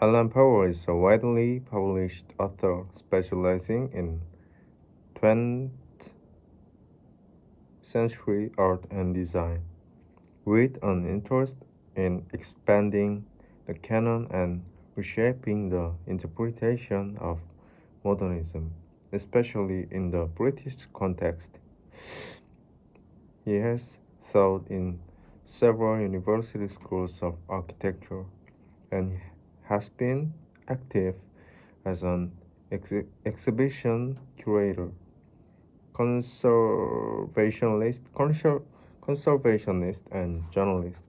Alan Powell is a widely published author specializing in 20th century art and design, with an interest in expanding the canon and reshaping the interpretation of modernism, especially in the British context. He has taught in several university schools of architecture and has been active as an exhibition curator, conservationist, and journalist.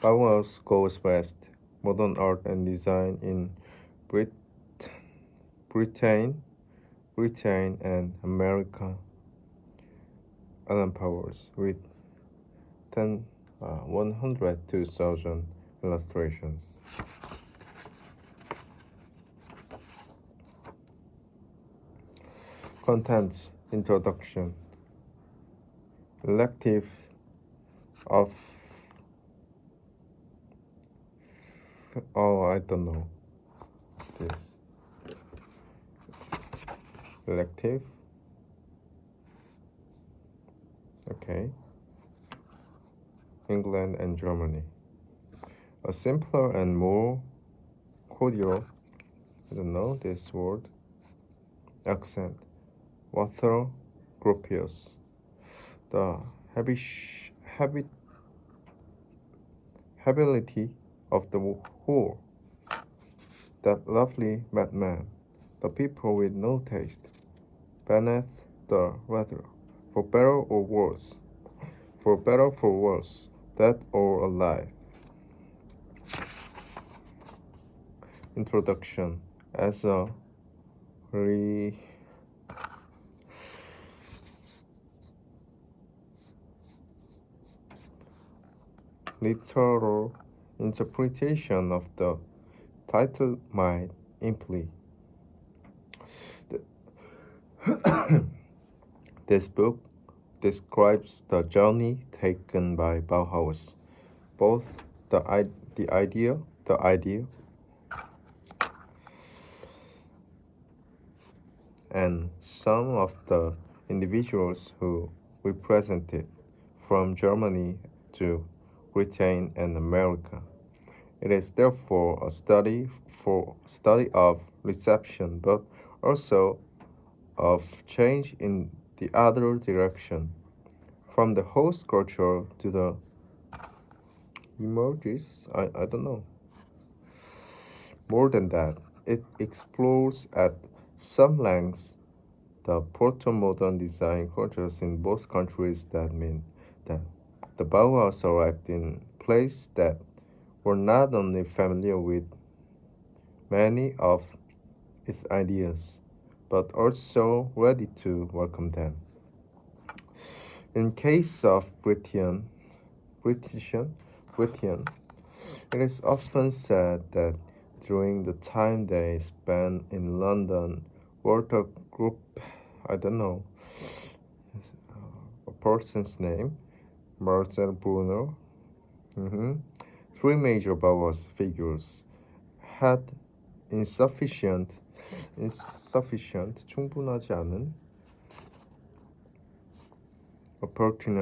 Bauhaus goes west, modern art and design in Brit- Britain, Britain and America. Alan Powers with 102,000 illustrations. Contents Introduction Elective of I don't know this elective. Okay. England and Germany. A simpler and more cordial, I don't know this word, accent. Walther Gropius. The habitability of the whore. That lovely madman. The people with no taste. Beneath the weather. For better or worse. For better for worse. Dead or alive. Introduction. As a literal interpretation of the title might imply. This book describes the journey taken by Bauhaus, both the idea, and some of the individuals who represented from Germany to Britain and America. It is therefore a study of reception, but also of change in the other direction, from the host culture to the emerges. I don't know. More than that, it explores at some length the proto-modern design cultures in both countries that mean that the Bauhaus arrived in places that were not only familiar with many of its ideas, but also ready to welcome them. In case of Britain, it is often said that during the time they spent in London, Walter Group, I don't know, a person's name, Marcel Bruno, three major Bauhaus figures had 충분하지 않은 opportunities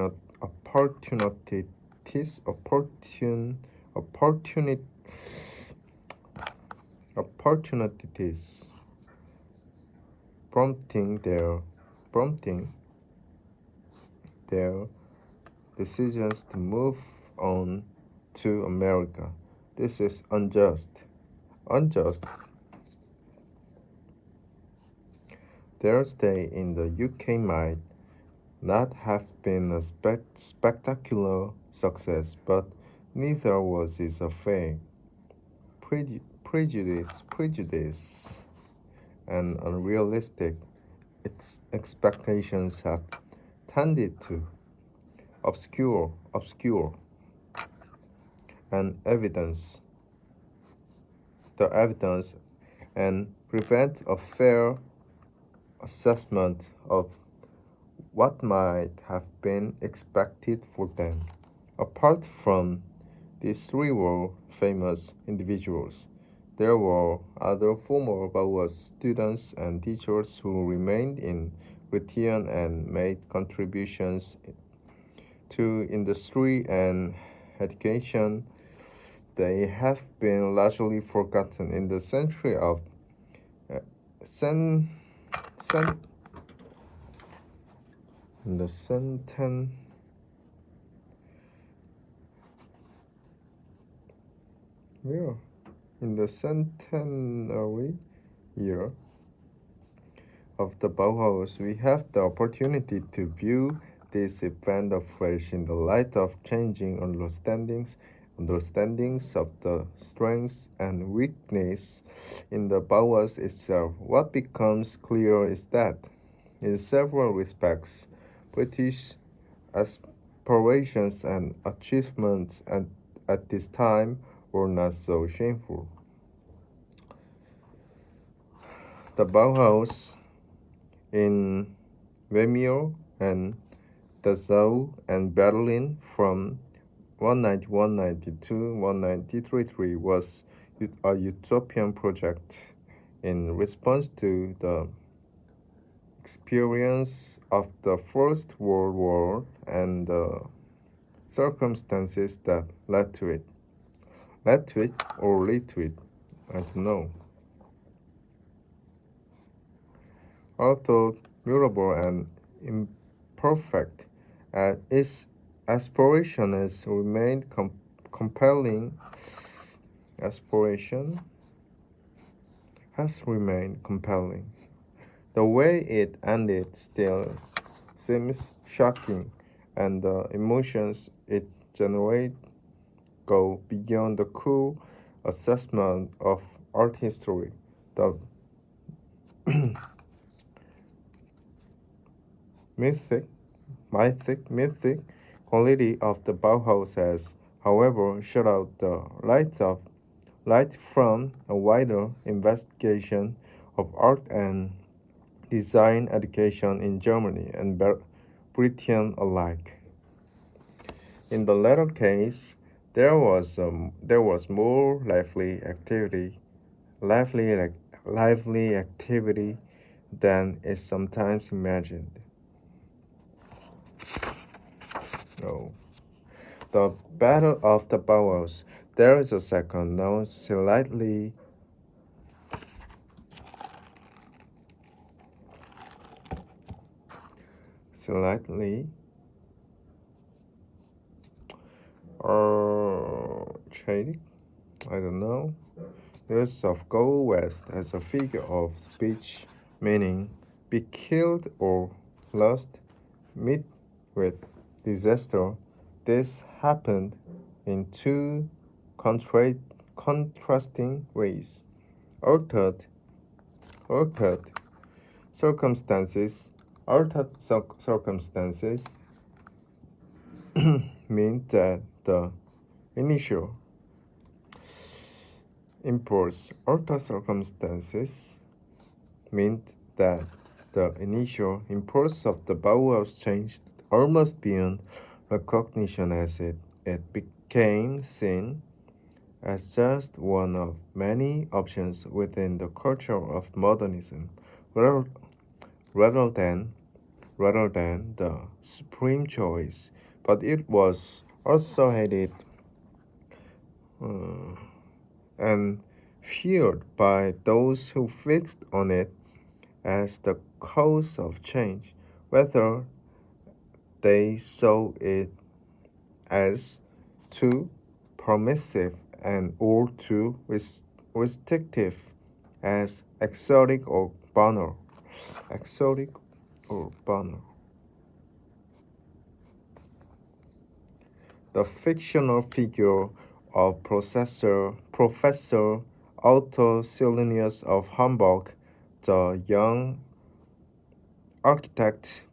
prompting their decisions to move on to America. This is unjust. Their stay in the UK might not have been a spectacular success, but neither was its affair. Prejudice, and unrealistic expectations have tended to obscure and the evidence and prevent a fair assessment of what might have been expected for them. Apart from These three were famous individuals. There were other former Bauhaus students and teachers who remained in Britain and made contributions to industry and education. They have been largely forgotten in the century of uh, cen- cen- in the centen- yeah, in the centenary year of the Bauhaus, we have the opportunity to view this event afresh in the light of changing understandings of the strengths and weakness in the Bauhaus itself. What becomes clear is that, in several respects, British aspirations and achievements at this time were not so shameful. The Bauhaus in Weimar and Dachau and Berlin from 191 to 1933 was a utopian project in response to the experience of the First World War and the circumstances that led to it. Led to it or lead to it, I don't know. Although mutable and imperfect, its aspiration has remained compelling. Aspiration has remained compelling. The way it ended still seems shocking, and the emotions it generates go beyond the cool assessment of art history. The mythic, mythic quality of the Bauhaus has, however, shut out the light from a wider investigation of art and design education in Germany and Britain alike. In the latter case, there was more lively lively activity than is sometimes imagined. No. The Battle of the Bauhaus. There is a second, known slightly shady. I don't know. Use of go west as a figure of speech, meaning be killed or lost, meet with disaster. This happened in two contrasting ways. Altered, altered circumstances, altered circumstances mean that the initial impulse, altered circumstances meant that the initial impulse of the Bauhaus changed almost beyond recognition as it became seen as just one of many options within the culture of modernism, rather, rather than rather than the supreme choice. But it was also hated uh, and feared by those who fixed on it as the cause of change, whether they saw it as too permissive and or too restrictive, as exotic or banal. Exotic or banal. The fictional figure of Professor Otto Silenius of Hamburg, the young architect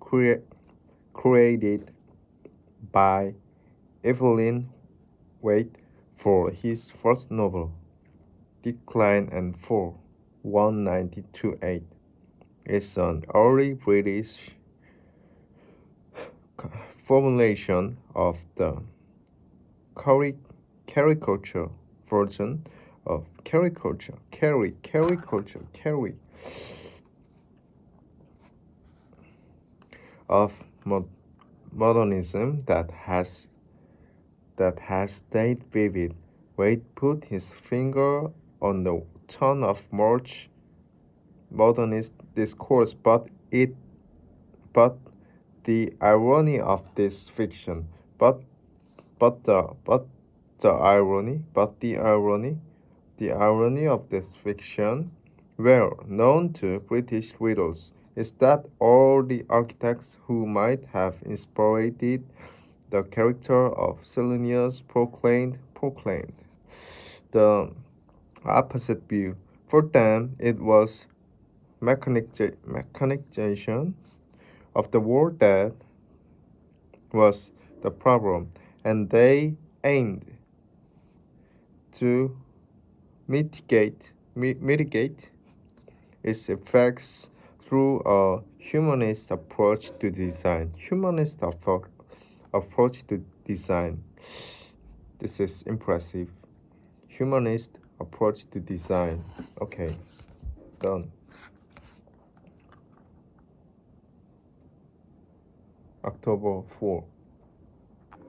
created by Evelyn Waite for his first novel, Decline and Fall, 1928, is an early British formulation of the caricature version of caricature, caricature, of modernism that has stayed vivid. Wade put his finger on the tone of much modernist discourse, but the irony of this fiction, the irony of this fiction, well known to British readers, is that all the architects who might have inspired the character of Selenius proclaimed the opposite view. For them, it was mechanization of the world that was the problem, and they aimed to mitigate its effects through a humanist approach to design. Approach to design. This is impressive. Humanist approach to design. Okay, done. October 4.